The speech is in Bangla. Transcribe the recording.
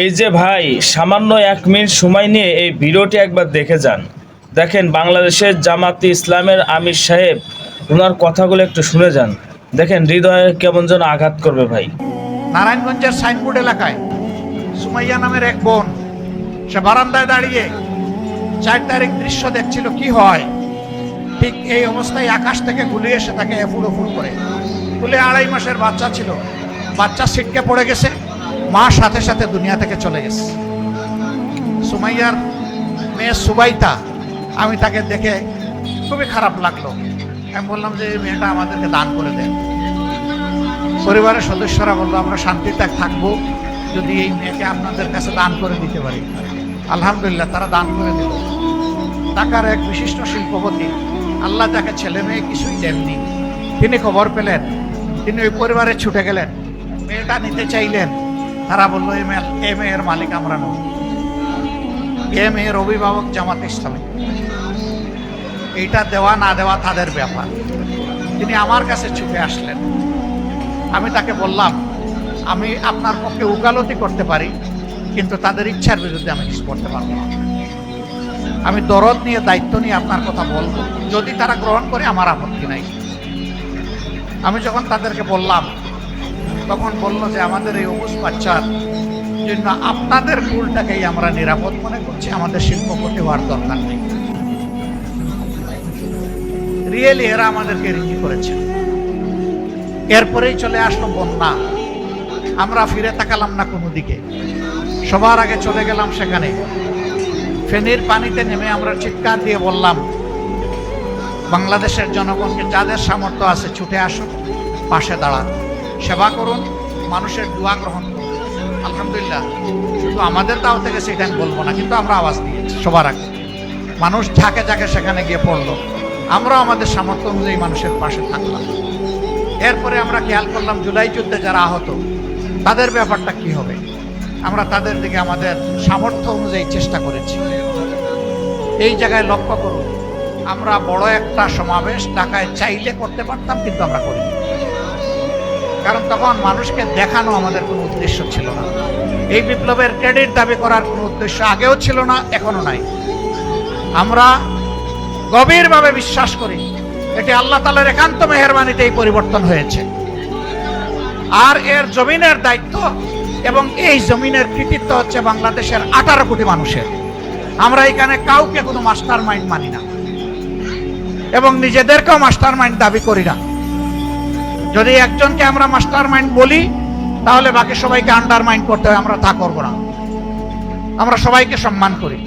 এই যে ভাই, সামান্য 1 মিনিট সময় নিয়ে এই ভিডিওটি একবার দেখে যান। দেখেন বাংলাদেশের জামাতে ইসলামের আমির সাহেব, ওনার কথাগুলো একটু শুনে যান। দেখেন হৃদয়ে কেমন যেন আঘাত করবে ভাই। নারায়ণগঞ্জের সাইনবোর্ড এলাকায় সুমাইয়া নামের এক বোন, সে বারান্দায় দাঁড়িয়ে 4 তারিখ দৃশ্য দেখছিল কি হয়। ঠিক এই অবস্থায় আকাশ থেকে গুলি এসে তাকে এফুড় করে তুলে 2.5 মাসের বাচ্চা ছিল, বাচ্চা ছিটকে পড়ে গেছে, মা সাথে সাথে দুনিয়া থেকে চলে গেছে। সুমাইয়ার মেয়ে সুবাইতা, আমি তাকে দেখে খুবই খারাপ লাগলো। আমি বললাম যে এই মেয়েটা আমাদেরকে দান করে দেন। পরিবারের সদস্যরা বললো আমরা শান্তিতে থাকবো যদি এই মেয়েকে আপনাদের কাছে দান করে দিতে পারি। আলহামদুলিল্লাহ, তারা দান করে দিল। ঢাকার এক বিশিষ্ট শিল্পপতি, আল্লাহ যাকে ছেলে মেয়ে কিছুই দেননি, তিনি খবর পেলেন, তিনি ওই পরিবারে ছুটে গেলেন, মেয়েটা নিতে চাইলেন। তারা বললো এ মেয়ের মালিক আমরা নই, এ মেয়ের অভিভাবক জামাতে ইসলামী, এইটা দেওয়া না দেওয়া তাদের ব্যাপার। তিনি আমার কাছে ছুটে আসলেন। আমি তাকে বললাম আমি আপনার পক্ষে উকালতি করতে পারি, কিন্তু তাদের ইচ্ছার বিরুদ্ধে আমি কিছু করতে পারবো না। আমি দরদ নিয়ে দায়িত্ব নিয়ে আপনার কথা বলবো, যদি তারা গ্রহণ করে আমার আপত্তি নাই। আমি যখন তাদেরকে বললাম, তখন বললো যে আমাদের এই অবুজ বাচ্চার জন্য আপনাদের ভুলটাকেই আমরা নিরাপদ মনে করছি, আমাদের শিল্পপতি হওয়ার দরকার নেই। রিয়েলি এরা আমাদেরকে রিজি করেছেন। এরপরেই চলে আসলো বন্যা। আমরা ফিরে তাকালাম না কোনো দিকে, সবার আগে চলে গেলাম সেখানে। ফেনীর পানিতে নেমে আমরা চিৎকার দিয়ে বললাম বাংলাদেশের জনগণকে যাদের সামর্থ্য আছে ছুটে আসুন, পাশে দাঁড়ান, সেবা করুন, মানুষের দোয়া গ্রহণ করুন। আলহামদুলিল্লাহ, শুধু আমাদের দাও থেকে সেটা আমি বলবো না, কিন্তু আমরা আওয়াজ দিয়েছি সবার আগে। মানুষ ঝাঁকে ঝাঁকে সেখানে গিয়ে পড়লো, আমরাও আমাদের সামর্থ্য অনুযায়ী মানুষের পাশে থাকলাম। এরপরে আমরা খেয়াল করলাম জুলাই যুদ্ধে যারা আহত, তাদের ব্যাপারটা কি হবে। আমরা তাদের দিকে আমাদের সামর্থ্য অনুযায়ী চেষ্টা করেছি। এই জায়গায় লক্ষ্য করুন, আমরা বড় একটা সমাবেশ ঢাকায় চাইলে করতে পারতাম, কিন্তু আমরা করিনি। কারণ তখন মানুষকে দেখানো আমাদের কোনো উদ্দেশ্য ছিল না। এই বিপ্লবের ক্রেডিট দাবি করার কোনো উদ্দেশ্য আগেও ছিল না, এখনো নাই। আমরা গভীরভাবে বিশ্বাস করি এটি আল্লাহ তাআলার একান্ত মেহেরবানিতে এই পরিবর্তন হয়েছে। আর এর জমিনের দায়িত্ব এবং এই জমিনের কৃতিত্ব হচ্ছে বাংলাদেশের 18 কোটি মানুষের। আমরা এখানে কাউকে কোনো মাস্টার মাইন্ড মানি না এবং নিজেদেরকেও মাস্টার মাইন্ড দাবি করি না। যদি একজনকে আমরা মাস্টার মাইন্ড বলি, তাহলে বাকি সবাইকে আন্ডারমাইন্ড করতে হয়। আমরা তা করবো না, আমরা সবাইকে সম্মান করি।